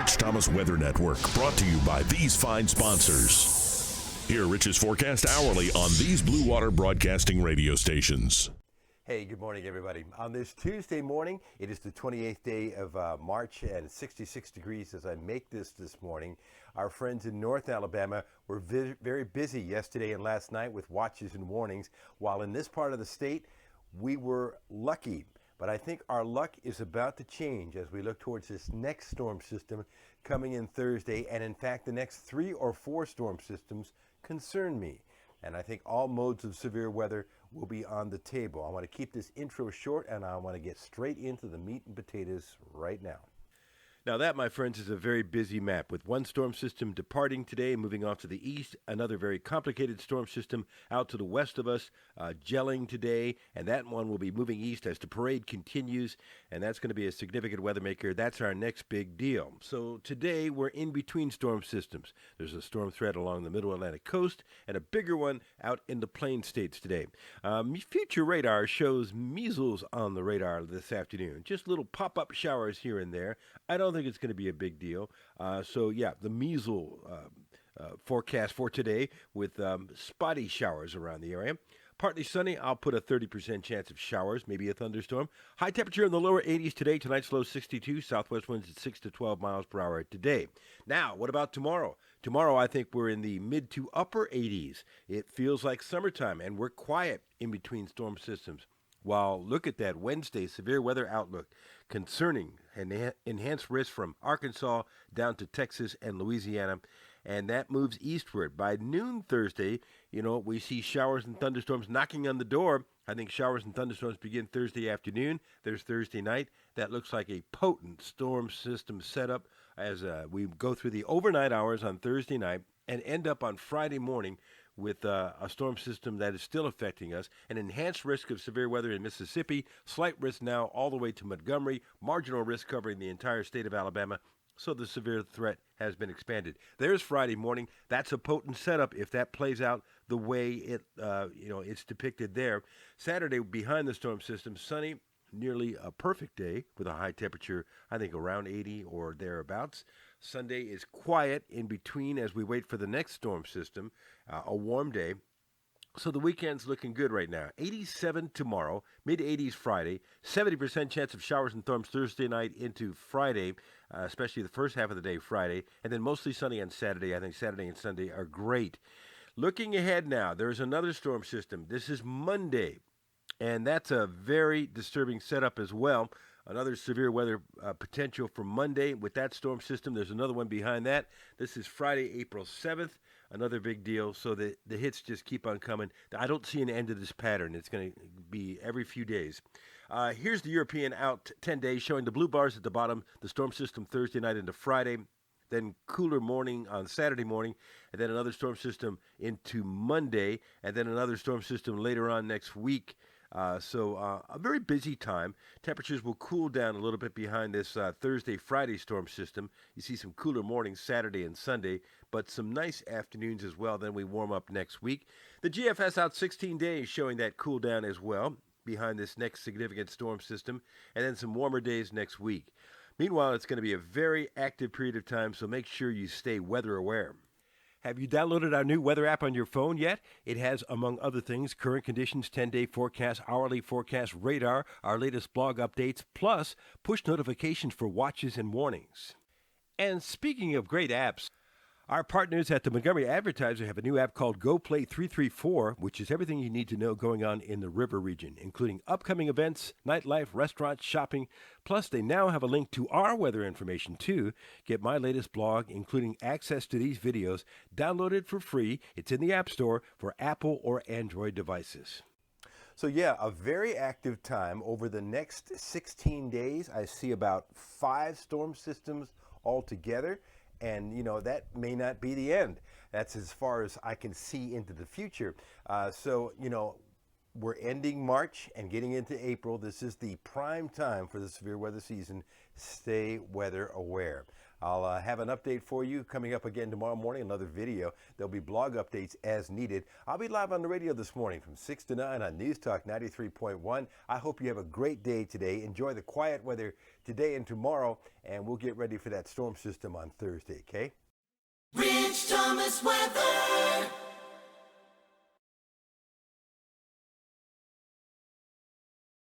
Rich Thomas Weather Network, brought to you by these fine sponsors. Hear Rich's forecast hourly on these Blue Water Broadcasting radio stations. Hey, good morning, everybody. On this Tuesday morning, it is the 28th day of March and 66 degrees as I make this morning. Our friends in North Alabama were very busy yesterday and last night with watches and warnings, while in this part of the state, we were lucky. But I think our luck is about to change as we look towards this next storm system coming in Thursday. And in fact, the next 3 or 4 storm systems concern me. And I think all modes of severe weather will be on the table. I want to keep this intro short, and I want to get straight into the meat and potatoes right now. Now that, my friends, is a very busy map with one storm system departing today, moving off to the east, another very complicated storm system out to the west of us, gelling today, and that one will be moving east as the parade continues, and that's going to be a significant weather maker. That's our next big deal. So today we're in between storm systems. There's a storm threat along the middle Atlantic coast and a bigger one out in the plain states today. Future radar shows measles on the radar this afternoon. Just little pop-up showers here and there. I don't think it's going to be a big deal. The measles forecast for today with spotty showers around the area. Partly sunny, I'll put a 30% chance of showers, maybe a thunderstorm. High temperature in the lower 80s today. Tonight's low 62. Southwest winds at 6 to 12 miles per hour today. Now, what about tomorrow? Tomorrow, I think we're in the mid to upper 80s. It feels like summertime, and we're quiet in between storm systems. While look at that Wednesday severe weather outlook concerning an enhanced risk from Arkansas down to Texas and Louisiana, and that moves eastward. By noon Thursday, we see showers and thunderstorms knocking on the door. I think showers and thunderstorms begin Thursday afternoon. There's Thursday night. That looks like a potent storm system setup as we go through the overnight hours on Thursday night and end up on Friday morning with a storm system that is still affecting us, an enhanced risk of severe weather in Mississippi, slight risk now all the way to Montgomery, marginal risk covering the entire state of Alabama, so the severe threat has been expanded. There's Friday morning. That's a potent setup if that plays out the way it's depicted there. Saturday, behind the storm system, sunny, nearly a perfect day with a high temperature, I think around 80 or thereabouts. Sunday is quiet in between as we wait for the next storm system, a warm day. So the weekend's looking good right now. 87 tomorrow, mid-80s Friday, 70% chance of showers and thunderstorms Thursday night into Friday, especially the first half of the day Friday, and then mostly sunny on Saturday. I think Saturday and Sunday are great. Looking ahead now, there's another storm system. This is Monday, and that's a very disturbing setup as well. Another severe weather potential for Monday with that storm system. There's another one behind that. This is Friday, April 7th. Another big deal. So the hits just keep on coming. I don't see an end to this pattern. It's going to be every few days. Here's the European out 10 days showing the blue bars at the bottom. The storm system Thursday night into Friday. Then cooler morning on Saturday morning. And then another storm system into Monday. And then another storm system later on next week. A very busy time. Temperatures will cool down a little bit behind this Thursday-Friday storm system. You see some cooler mornings Saturday and Sunday, but some nice afternoons as well. Then we warm up next week. The GFS out 16 days showing that cool down as well behind this next significant storm system, and then some warmer days next week. Meanwhile, it's going to be a very active period of time, so make sure you stay weather aware. Have you downloaded our new weather app on your phone yet? It has, among other things, current conditions, 10-day forecast, hourly forecast, radar, our latest blog updates, plus push notifications for watches and warnings. And speaking of great apps, our partners at the Montgomery Advertiser have a new app called GoPlay 334, which is everything you need to know going on in the river region, including upcoming events, nightlife, restaurants, shopping. Plus, they now have a link to our weather information, too. Get my latest blog, including access to these videos, downloaded for free. It's in the App Store for Apple or Android devices. So a very active time. Over the next 16 days, I see about 5 storm systems altogether. And, that may not be the end. That's as far as I can see into the future. We're ending March and getting into April. This is the prime time for the severe weather season. Stay weather aware. I'll have an update for you coming up again tomorrow morning, another video. There'll be blog updates as needed. I'll be live on the radio this morning from 6 to 9 on News Talk 93.1. I hope you have a great day today. Enjoy the quiet weather today and tomorrow, and we'll get ready for that storm system on Thursday, okay?